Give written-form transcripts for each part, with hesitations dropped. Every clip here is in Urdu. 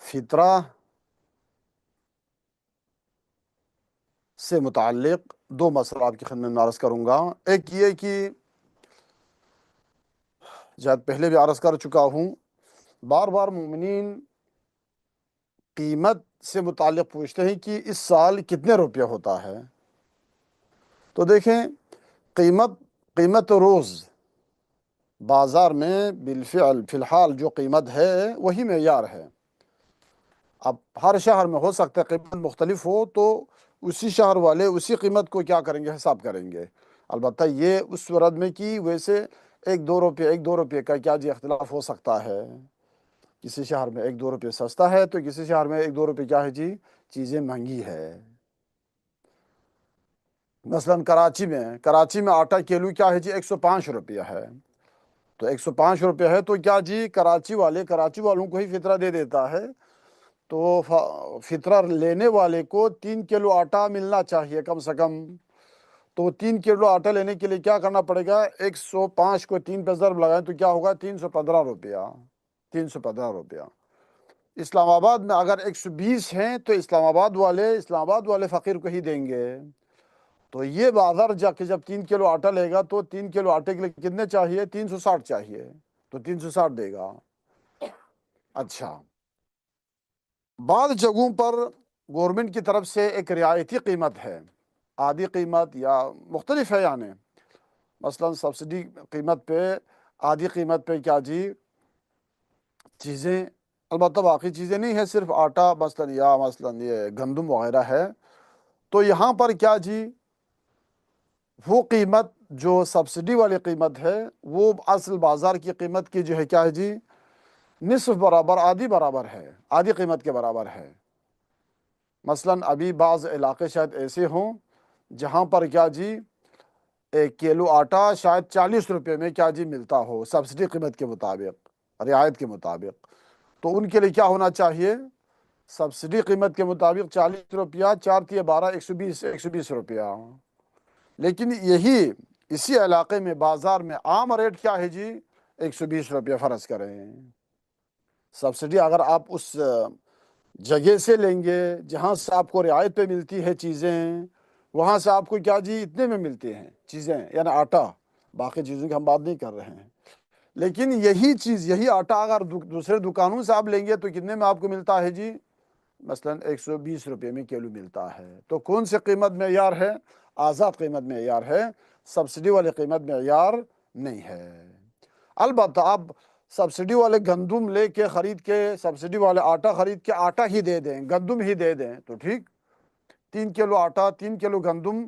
فطرہ سے متعلق دو مسئلہ آپ کی خدمت میں عرض کروں گا۔ ایک یہ کہ شاید پہلے بھی عرض کر چکا ہوں، بار بار مومنین قیمت سے متعلق پوچھتے ہیں کہ اس سال کتنے روپیہ ہوتا ہے۔ تو دیکھیں، قیمت روز بازار میں بالفعل فی الحال جو قیمت ہے وہی معیار ہے۔ اب ہر شہر میں ہو سکتا ہے قیمت مختلف ہو، تو اسی شہر والے اسی قیمت کو کیا کریں گے، حساب کریں گے۔ البتہ یہ اس صورت میں کہ ویسے ایک دو روپے کا کیا جی اختلاف ہو سکتا ہے۔ کسی شہر میں ایک دو روپے سستا ہے تو کسی شہر میں ایک دو روپے کیا ہے جی، چیزیں مہنگی ہے۔ مثلا کراچی میں آٹا کلو کیا ہے جی، 105 روپیہ ہے۔ تو 105 روپے ہے تو کیا جی، کراچی والوں کو ہی فطرہ دے دیتا ہے، تو فطرہ لینے والے کو 3 کلو آٹا ملنا چاہیے کم سے کم۔ تو 3 کلو آٹا لینے کے لیے کیا کرنا پڑے گا، 105 کو 3 پہ ضرب لگائیں تو کیا ہوگا، 315 روپیہ۔ 315 روپیہ۔ اسلام آباد میں اگر 120 ہیں تو اسلام آباد والے فقیر کو ہی دیں گے۔ تو یہ بازار جا کے جب 3 کلو آٹا لے گا تو 3 کلو آٹے کے لیے کتنے چاہیے، 360 چاہیے، تو 360 دے گا۔ اچھا، بعض جگہوں پر گورنمنٹ کی طرف سے ایک رعایتی قیمت ہے، آدھی قیمت یا مختلف ہے، یعنی مثلا سبسڈی قیمت پہ، آدھی قیمت پہ کیا جی چیزیں، البتہ باقی چیزیں نہیں ہے، صرف آٹا مثلا یہ گندم وغیرہ ہے۔ تو یہاں پر کیا جی، وہ قیمت جو سبسڈی والی قیمت ہے وہ اصل بازار کی قیمت کی جو ہے کیا ہے جی، نصف برابر، آدھی برابر ہے، آدھی قیمت کے برابر ہے۔ مثلا ابھی بعض علاقے شاید ایسے ہوں جہاں پر کیا جی 1 کلو آٹا شاید 40 روپے میں کیا جی ملتا ہو، سبسڈی قیمت کے مطابق، رعایت کے مطابق۔ تو ان کے لیے کیا ہونا چاہیے، سبسڈی قیمت کے مطابق 40 روپیہ، 4 × 12 120 روپیہ۔ لیکن اسی علاقے میں بازار میں عام ریٹ کیا ہے جی، 120 روپیہ فرض کریں۔ سبسڈی اگر آپ اس جگہ سے لیں گے جہاں سے آپ کو رعایت پہ ملتی ہے چیزیں، وہاں سے آپ کو کیا جی اتنے میں ملتی ہیں چیزیں، یعنی آٹا، باقی چیزوں کی ہم بات نہیں کر رہے ہیں۔ لیکن یہی آٹا اگر دوسرے دکانوں سے آپ لیں گے تو کتنے میں آپ کو ملتا ہے جی، مثلا 120 روپے میں کلو ملتا ہے۔ تو کون سی قیمت معیار ہے، آزاد قیمت معیار ہے، سبسڈی والی قیمت معیار نہیں ہے۔ البتہ آپ سبسڈی والے گندم لے کے خرید کے، سبسڈی والے آٹا خرید کے آٹا ہی دے دیں، گندم ہی دے دیں تو ٹھیک، 3 کلو آٹا، 3 کلو گندم،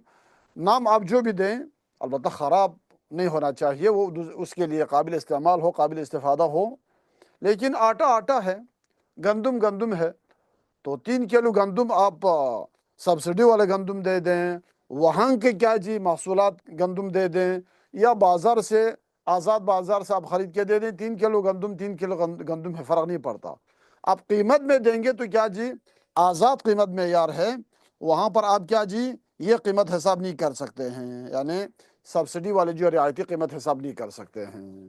نام آپ جو بھی دیں، البتہ خراب نہیں ہونا چاہیے، وہ اس کے لیے قابل استعمال ہو، قابل استفادہ ہو۔ لیکن آٹا ہے، گندم ہے، تو 3 کلو گندم آپ سبسڈی والے گندم دے دیں، وہاں کے کیا جی محصولات گندم دے دیں، یا بازار سے، آزاد بازار سے آپ خرید کے دے دیں، 3 کلو گندم ہے، فرق نہیں پڑتا۔ آپ قیمت میں دیں گے تو کیا جی آزاد قیمت معیار ہے، وہاں پر آپ کیا جی یہ قیمت حساب نہیں کر سکتے ہیں، یعنی سبسڈی والے جو رعایتی قیمت حساب نہیں کر سکتے ہیں۔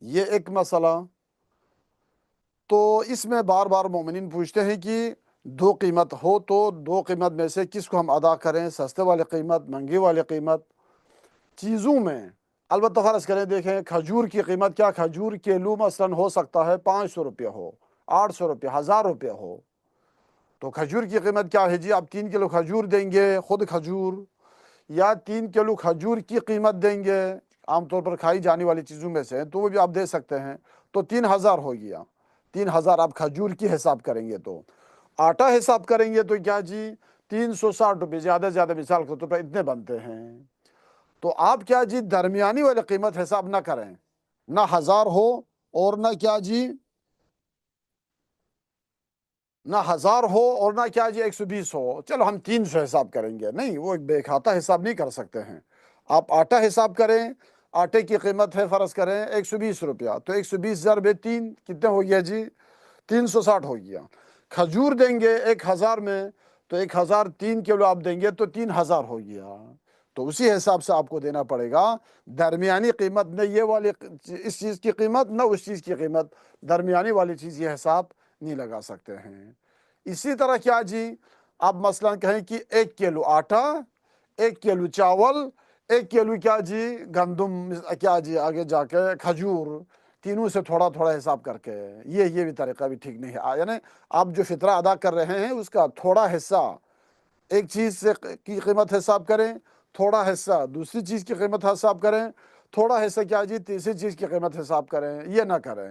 یہ ایک مسئلہ۔ تو اس میں بار بار مومنین پوچھتے ہیں کہ دو قیمت ہو تو دو قیمت میں سے کس کو ہم ادا کریں، سستے والی قیمت، مہنگی والی قیمت۔ چیزوں میں البتہ فرض کریں، دیکھیں کھجور کی قیمت، کیا کھجور کلو مثلا ہو سکتا ہے 500 روپیہ ہو، 800 روپیہ، 1000 روپیہ ہو۔ تو کھجور کی قیمت کیا ہے جی، آپ 3 کلو کھجور دیں گے، خود کھجور، یا 3 کلو کھجور کی قیمت دیں گے، عام طور پر کھائی جانے والی چیزوں میں سے تو وہ بھی آپ دے سکتے ہیں، تو 3000 ہو گیا۔ 3000 آپ کھجور کی حساب کریں گے، تو آٹا حساب کریں گے تو کیا جی 360 روپے، زیادہ مثال کے طور پر اتنے بنتے ہیں۔ تو آپ کیا جی درمیانی والی قیمت حساب نہ کریں، نہ 1000 ہو اور نہ کیا جی، نہ 1000 ہو اور نہ کیا جی 120 ہو، چلو ہم 300 حساب کریں گے، نہیں، وہ ایک بے کھاتا حساب نہیں کر سکتے ہیں۔ آپ آٹا حساب کریں، آٹے کی قیمت ہے فرض کریں 120 روپیہ، تو 120 ضرب 3 کتنے ہو گیا جی، 360 ہو گیا۔ کھجور دیں گے 1000 میں، تو 1000 3 کلو آپ دیں گے تو 3000 ہو گیا۔ تو اسی حساب سے آپ کو دینا پڑے گا، درمیانی قیمت، نہ یہ والی اس چیز کی قیمت، نہ اس چیز کی قیمت، درمیانی والی چیز، یہ حساب نہیں لگا سکتے ہیں۔ اسی طرح کیا جی، اب مثلا کہیں کہ 1 کلو آٹا، 1 کلو چاول، 1 کلو کیا جی گندم، کیا جی آگے جا کے کھجور، تینوں سے تھوڑا تھوڑا حساب کر کے، یہ بھی طریقہ بھی ٹھیک نہیں ہے۔ یعنی آپ جو فطرہ ادا کر رہے ہیں اس کا تھوڑا حصہ ایک چیز سے کی قیمت حساب کریں، تھوڑا حصہ دوسری چیز کی قیمت حساب کریں، تھوڑا حصہ کیا جی تیسری چیز کی قیمت حساب کریں، یہ نہ کریں۔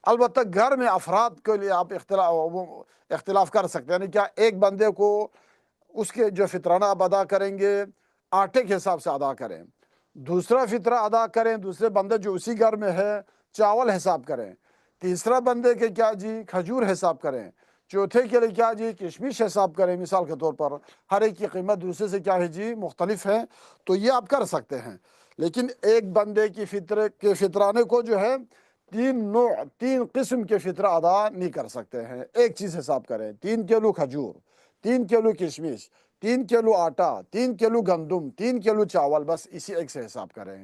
البتہ گھر میں افراد کے لیے آپ اختلاف کر سکتے ہیں، یعنی کیا ایک بندے کو اس کے جو فطرانہ آپ ادا کریں گے آٹے کے حساب سے ادا کریں، دوسرا فطرہ ادا کریں دوسرے بندے جو اسی گھر میں ہے چاول حساب کریں، تیسرا بندے کے کیا جی کھجور حساب کریں، چوتھے کے لیے کیا جی کشمش حساب کریں، مثال کے طور پر ہر ایک کی قیمت دوسرے سے کیا ہے جی مختلف ہے، تو یہ آپ کر سکتے ہیں۔ لیکن ایک بندے کی فطرانے کو جو ہے 3 قسم کے فطرہ ادا نہیں کر سکتے ہیں۔ ایک چیز حساب کریں، 3 کلو کھجور، 3 کلو کشمش، 3 کلو آٹا، 3 کلو گندم، 3 کلو چاول، بس اسی ایک سے حساب کریں۔